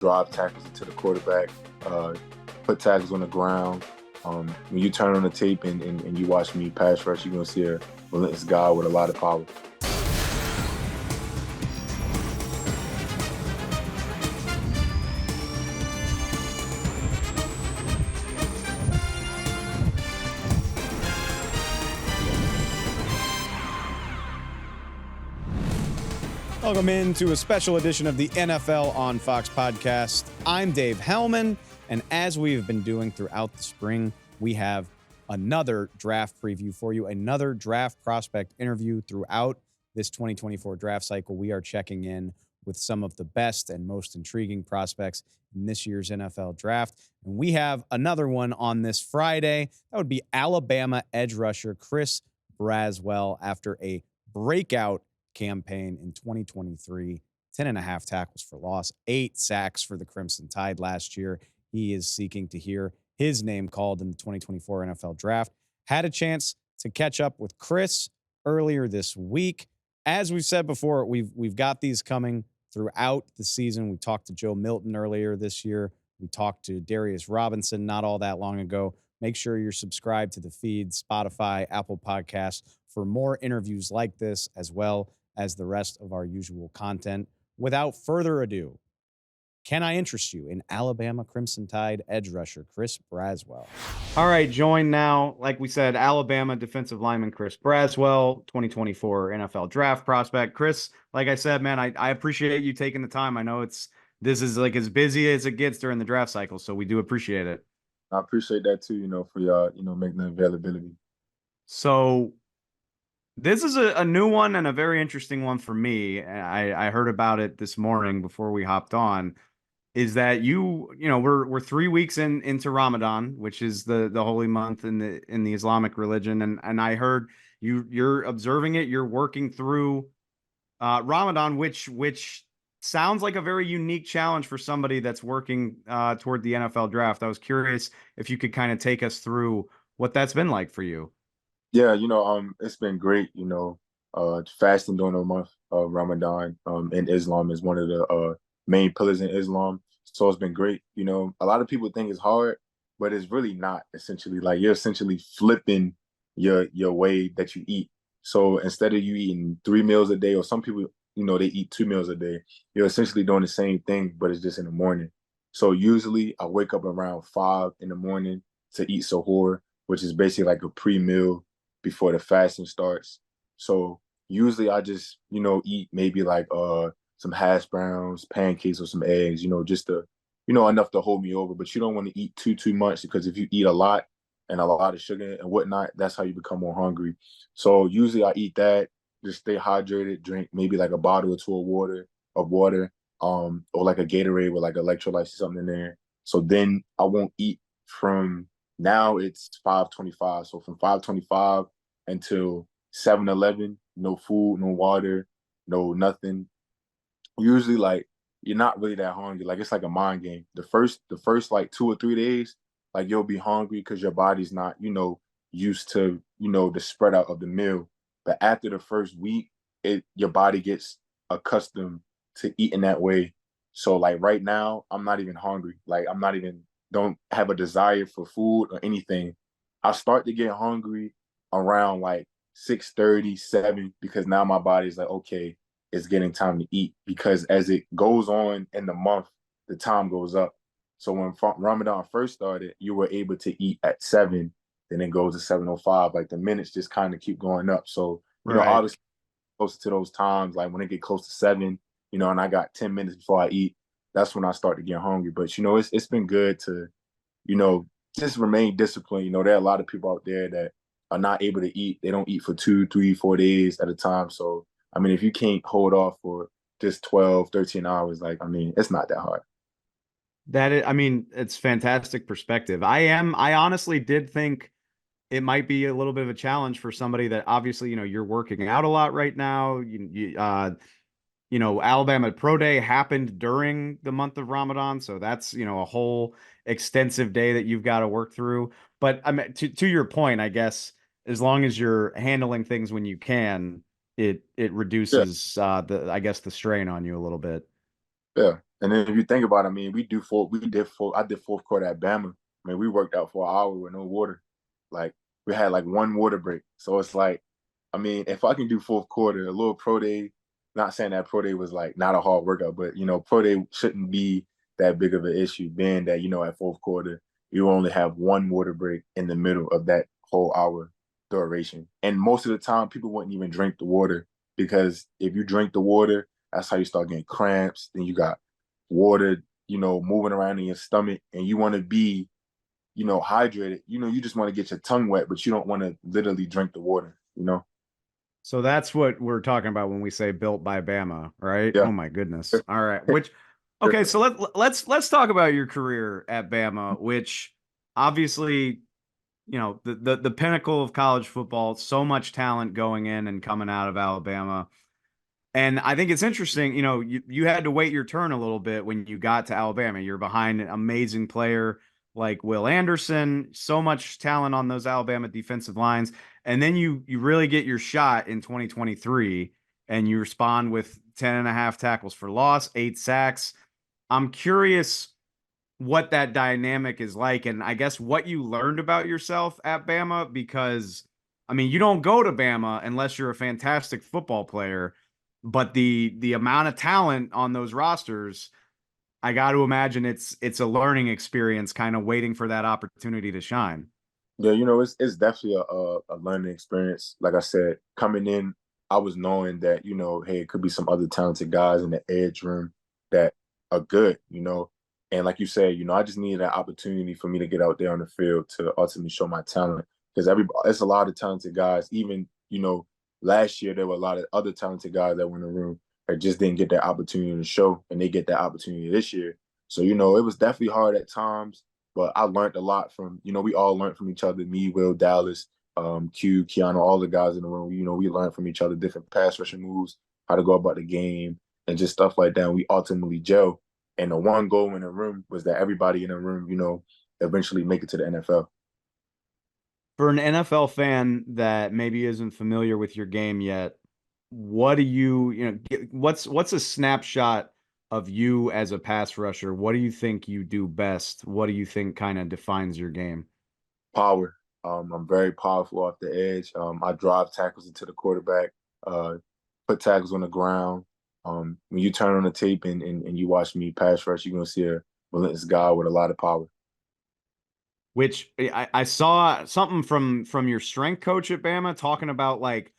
drive tackles into the quarterback, put tackles on the ground. When you turn on the tape and you watch me pass rush, you're going to see a relentless guy with a lot of power. Welcome into a special edition of the NFL on Fox podcast. I'm Dave Helman, and as we've been doing throughout the spring, we have another draft preview for you, another draft prospect interview throughout this 2024 draft cycle. We are checking in with some of the best and most intriguing prospects in this year's NFL draft, and we have another one on this Friday. That would be Alabama edge rusher Chris Braswell after a breakout campaign in 2023, 10.5 tackles for loss, 8 sacks for the Crimson Tide last year. He is seeking to hear his name called in the 2024 NFL draft. Had a chance to catch up with Chris earlier this week. As we've said before, we've got these coming throughout the season. We talked to Joe Milton earlier this year. We talked to Darius Robinson not all that long ago. Make sure you're subscribed to the feed, Spotify, Apple Podcasts, for more interviews like this, as well as the rest of our usual content. Without further ado, can I interest you in Alabama Crimson Tide edge rusher Chris Braswell? All right, joined now, like we said, Alabama defensive lineman Chris Braswell, 2024 NFL draft prospect. Chris, like I said, man, I appreciate you taking the time. I know this is like as busy as it gets during the draft cycle, so we do appreciate it. I appreciate that too, for y'all, making the availability. So this is a new one and a very interesting one for me. I heard about it this morning before we hopped on. Is that we're 3 weeks into Ramadan, which is the holy month in the Islamic religion, and I heard you're observing it. You're working through Ramadan, which sounds like a very unique challenge for somebody that's working toward the NFL draft. I was curious if you could kind of take us through what that's been like for you. Yeah, it's been great, fasting during the month of Ramadan in Islam is one of the main pillars in Islam. So it's been great. A lot of people think it's hard, but it's really not. Essentially, like you're essentially flipping your way that you eat. So instead of you eating 3 meals a day, or some people, they eat 2 meals a day, you're essentially doing the same thing, but it's just in the morning. So usually I wake up around 5 in the morning to eat sahur, which is basically like a pre-meal before the fasting starts. So usually I just, eat maybe like some hash browns, pancakes, or some eggs, just to, enough to hold me over. But you don't want to eat too much, because if you eat a lot and a lot of sugar and whatnot, that's how you become more hungry. So usually I eat that, just stay hydrated, drink maybe like a bottle or two of water, or like a Gatorade with like electrolytes or something in there. So then I won't eat from now it's 5:25. So from 5:25 until 7:11, no food, no water, no nothing. Usually, like, you're not really that hungry. Like, it's like a mind game. The first like 2 or 3 days, like, you'll be hungry because your body's not, used to, the spread out of the meal. But after the first week, your body gets accustomed to eating that way. So like right now, I'm not even hungry. Like don't have a desire for food or anything. I start to get hungry around like 6:30, 7, because now my body's like, okay, it's getting time to eat. Because as it goes on in the month, the time goes up. So when Ramadan first started, you were able to eat at 7, then it goes to 7:05. Like the minutes just kind of keep going up. So, obviously closer to those times, like when it get close to 7, and I got 10 minutes before I eat, that's when I start to get hungry. But, it's been good to, just remain disciplined. There are a lot of people out there that are not able to eat. They don't eat for 2, 3, 4 days at a time. So, if you can't hold off for just 12, 13 hours, it's not that hard. It's fantastic perspective. I honestly did think it might be a little bit of a challenge for somebody that obviously, you're working out a lot right now. Alabama Pro Day happened during the month of Ramadan. So that's, a whole extensive day that you've got to work through. But to your point, I guess, as long as you're handling things when you can, it reduces the strain on you a little bit. Yeah. And then if you think about it, I mean, I did fourth quarter at Bama. I mean, we worked out for an hour with no water. Like we had like one water break. So it's like, I mean, if I can do fourth quarter, a little pro day, not saying that pro day was like not a hard workout, but pro day shouldn't be that big of an issue, being that, at fourth quarter, you only have one water break in the middle of that whole hour duration. And most of the time people wouldn't even drink the water because if you drink the water, that's how you start getting cramps. Then you got water, moving around in your stomach, and you want to be, hydrated. You just want to get your tongue wet, but you don't want to literally drink the water. So that's what we're talking about when we say built by Bama, right? Yeah. Oh my goodness. All right. Which okay, so let's talk about your career at Bama, which obviously, the pinnacle of college football, so much talent going in and coming out of Alabama. And I think it's interesting, you had to wait your turn a little bit when you got to Alabama. You're behind an amazing player like Will Anderson, so much talent on those Alabama defensive lines. And then you really get your shot in 2023 and you respond with 10 and a half tackles for loss, 8 sacks. I'm curious what that dynamic is like and I guess what you learned about yourself at Bama because I mean, you don't go to Bama unless you're a fantastic football player, but the amount of talent on those rosters, I got to imagine it's a learning experience kind of waiting for that opportunity to shine. Yeah, it's definitely a learning experience. Like I said, coming in, I was knowing that, hey, it could be some other talented guys in the edge room that are good. And like you said, I just needed that opportunity for me to get out there on the field to ultimately show my talent. Because it's a lot of talented guys. Even, last year there were a lot of other talented guys that were in the room that just didn't get that opportunity to show, and they get that opportunity this year. So, it was definitely hard at times, but I learned a lot from, we all learned from each other, me, Will, Dallas, Keanu, all the guys in the room. We learned from each other different pass rushing moves, how to go about the game, and just stuff like that. And we ultimately gel. And the one goal in the room was that everybody in the room, eventually make it to the NFL. For an NFL fan that maybe isn't familiar with your game yet, what do what's a snapshot of you as a pass rusher? What do you think you do best? What do you think kind of defines your game? Power. I'm very powerful off the edge. I drive tackles into the quarterback, uh, put tackles on the ground. When you turn on the tape and you watch me pass rush, you're gonna see a relentless guy with a lot of power. Which I saw something from your strength coach at Bama talking about like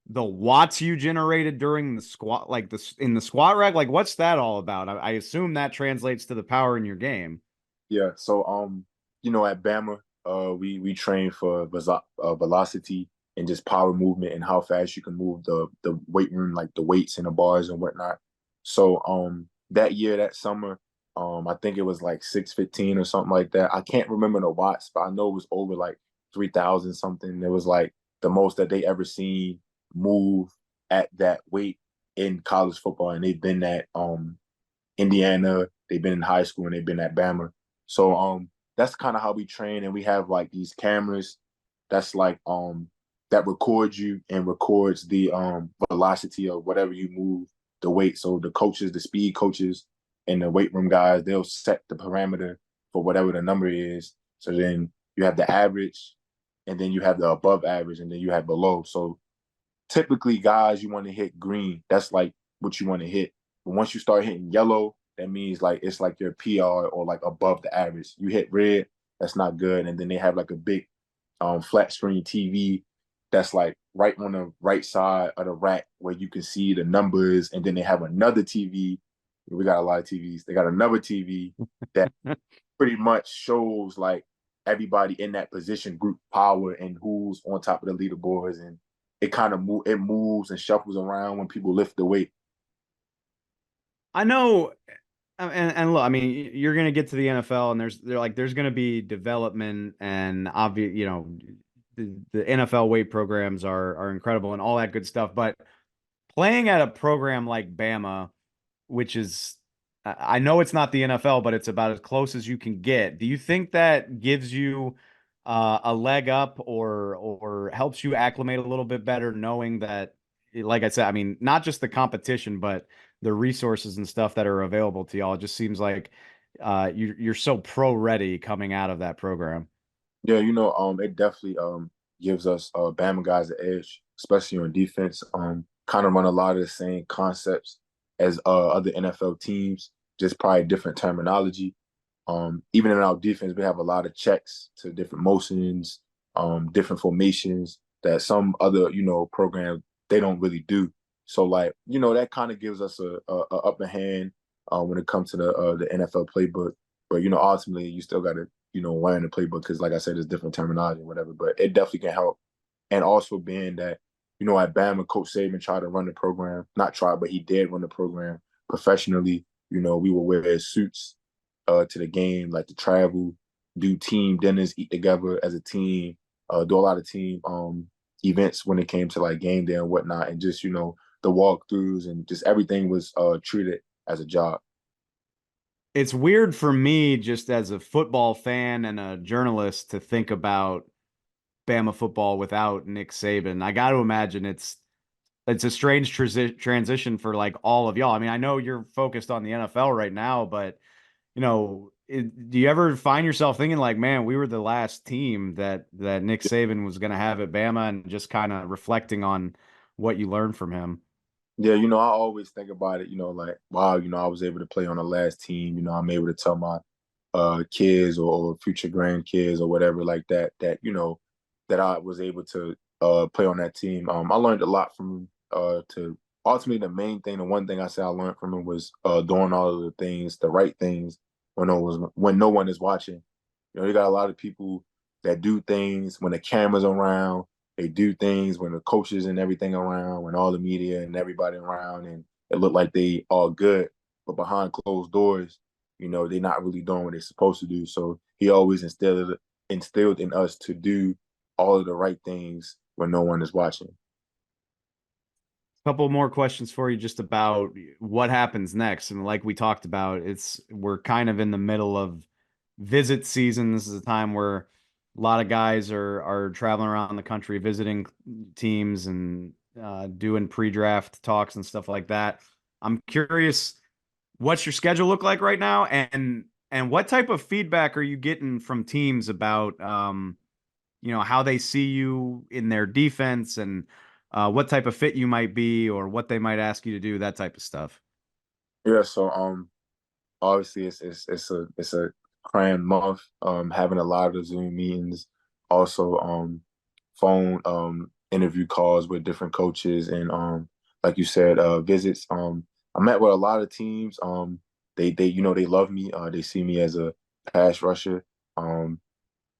the watts you generated during the squat, like in the squat rack. Like, what's that all about? I assume that translates to the power in your game. Yeah. So at Bama, we train for velocity and just power movement and how fast you can move the weight room, like the weights and the bars and whatnot. So that year, that summer, I think it was like 615 or something like that. I can't remember the watts, but I know it was over like 3,000 something. It was like the most that they ever seen move at that weight in college football, and they've been at Indiana, they've been in high school, and they've been at Bama. So that's kind of how we train, and we have like these cameras that's like that records you and records the velocity of whatever you move, the weight. So the coaches, the speed coaches and the weight room guys, they'll set the parameter for whatever the number is. So then you have the average, and then you have the above average, and then you have below. So typically guys, you want to hit green. That's like what you want to hit. But once you start hitting yellow, that means like it's like your PR or like above the average. You hit red, that's not good. And then they have like a big flat screen TV that's like right on the right side of the rack where you can see the numbers. And then they have another TV. We got a lot of TVs. They got another TV that pretty much shows like everybody in that position group power and who's on top of the leaderboards, and it moves and shuffles around when people lift the weight. I know, and look, I mean, you're gonna get to the NFL, and there's gonna be development and obvious, the NFL weight programs are incredible and all that good stuff, but playing at a program like Bama, which is I know it's not the NFL, but it's about as close as you can get. Do you think that gives you a leg up or helps you acclimate a little bit better, knowing that, like I said, I mean, not just the competition, but the resources and stuff that are available to y'all. It just seems like you're so pro ready coming out of that program. Yeah, it definitely gives us Bama guys the edge, especially on defense. Kind of run a lot of the same concepts as other NFL teams, just probably different terminology. Even in our defense, we have a lot of checks to different motions, different formations that some other, programs they don't really do. So like, that kind of gives us a upper hand when it comes to the NFL playbook. But ultimately, you still got to learn the playbook because, like I said, it's different terminology, whatever. But it definitely can help. And also being that, at Bama, Coach Saban tried to run the program, not try, but he did run the program professionally. We would wear suits to the game, like to travel, do team dinners, eat together as a team, do a lot of team events when it came to like game day and whatnot, and just the walkthroughs and just everything was treated as a job. It's weird for me just as a football fan and a journalist to think about Bama football without Nick Saban. I got to imagine it's a strange transition for like all of y'all. I mean, I know you're focused on the NFL right now, but do you ever find yourself thinking like, man, we were the last team that Nick Saban was going to have at Bama, and just kind of reflecting on what you learned from him? Yeah, I always think about it, like, wow, I was able to play on the last team. I'm able to tell my kids or future grandkids or whatever like that, that I was able to play on that team. I learned a lot from to ultimately the one thing I said I learned from him was doing all of the things, the right things when no one is watching. You got a lot of people that do things when the camera's around. They do things when the coaches and everything around, when all the media and everybody around, and it look like they all good, but behind closed doors, they're not really doing what they're supposed to do. So he always instilled in us to do all of the right things when no one is watching. Couple more questions for you just about what happens next. And like we talked about, we're kind of in the middle of visit season. This is a time where a lot of guys are traveling around the country visiting teams and doing pre-draft talks and stuff like that. I'm curious, what's your schedule look like right now, and what type of feedback are you getting from teams about how they see you in their defense, and what type of fit you might be, or what they might ask you to do, that type of stuff. Yeah, so obviously it's a crammed month, having a lot of Zoom meetings, also phone interview calls with different coaches, and like you said, visits. I met with a lot of teams. They love me. They see me as a pass rusher.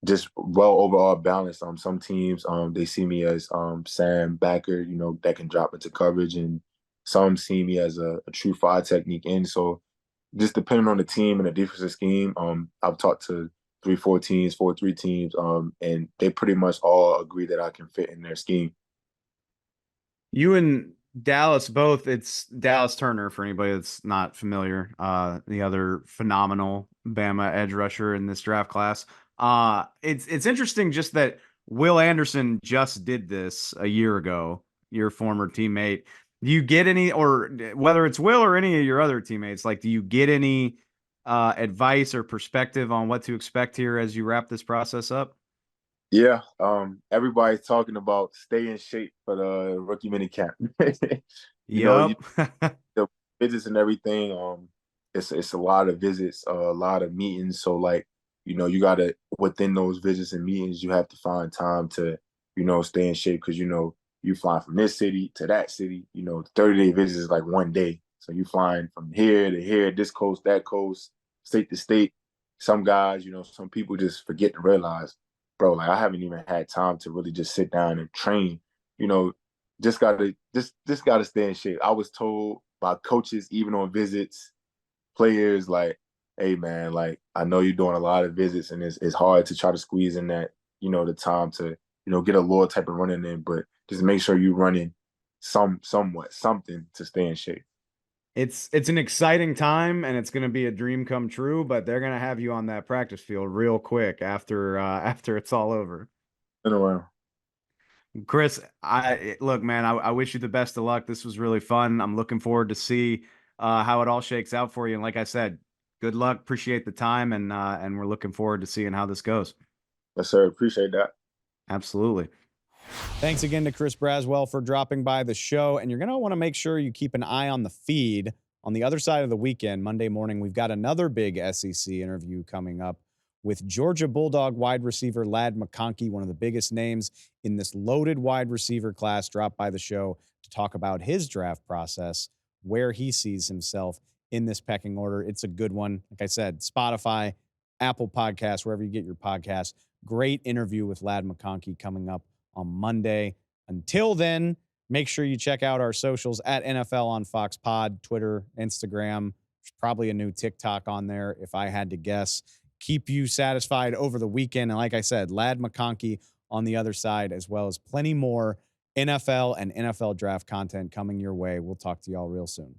Just well overall balanced. Some teams they see me as Sam backer, that can drop into coverage, and some see me as a true five technique end. So just depending on the team and the defensive scheme, I've talked to 3-4 teams, 4-3 teams, and they pretty much all agree that I can fit in their scheme. You and Dallas both, it's Dallas Turner for anybody that's not familiar, the other phenomenal Bama edge rusher in this draft class. It's interesting just that Will Anderson just did this a year ago, your former teammate. Do you get any, or whether it's Will or any of your other teammates, like, do you get any advice or perspective on what to expect here as you wrap this process up? Yeah, everybody's talking about stay in shape for the rookie mini camp. you know, you, Yep. the visits and everything. It's a lot of visits, a lot of meetings. So like, you gotta within those visits and meetings, you have to find time to, stay in shape because you fly from this city to that city. 30-day visit is like one day. So you flying from here to here, this coast, that coast, state to state. Some guys, some people just forget to realize, bro, like I haven't even had time to really just sit down and train. You know, just gotta stay in shape. I was told by coaches, even on visits, players like, hey man, like I know you're doing a lot of visits and it's hard to try to squeeze in that, the time to, get a lower type of running in, but just make sure you're running somewhat something to stay in shape. It's an exciting time, and it's going to be a dream come true, but they're going to have you on that practice field real quick after after it's all over. In a while. Chris, I look, man, I wish you the best of luck. This was really fun. I'm looking forward to see how it all shakes out for you. And like I said, good luck. Appreciate the time, and we're looking forward to seeing how this goes. Yes, sir. Appreciate that. Absolutely. Thanks again to Chris Braswell for dropping by the show. And you're going to want to make sure you keep an eye on the feed. On the other side of the weekend, Monday morning, we've got another big SEC interview coming up with Georgia Bulldog wide receiver Ladd McConkey, one of the biggest names in this loaded wide receiver class, dropped by the show to talk about his draft process, where he sees himself in this pecking order. It's a good one. Like I said, Spotify, Apple Podcasts, wherever you get your podcasts. Great interview with Ladd McConkey coming up on Monday. Until then, make sure you check out our socials at NFL on Fox Pod, Twitter, Instagram. There's probably a new TikTok on there, if I had to guess. Keep you satisfied over the weekend. And like I said, Ladd McConkey on the other side, as well as plenty more NFL and NFL draft content coming your way. We'll talk to y'all real soon.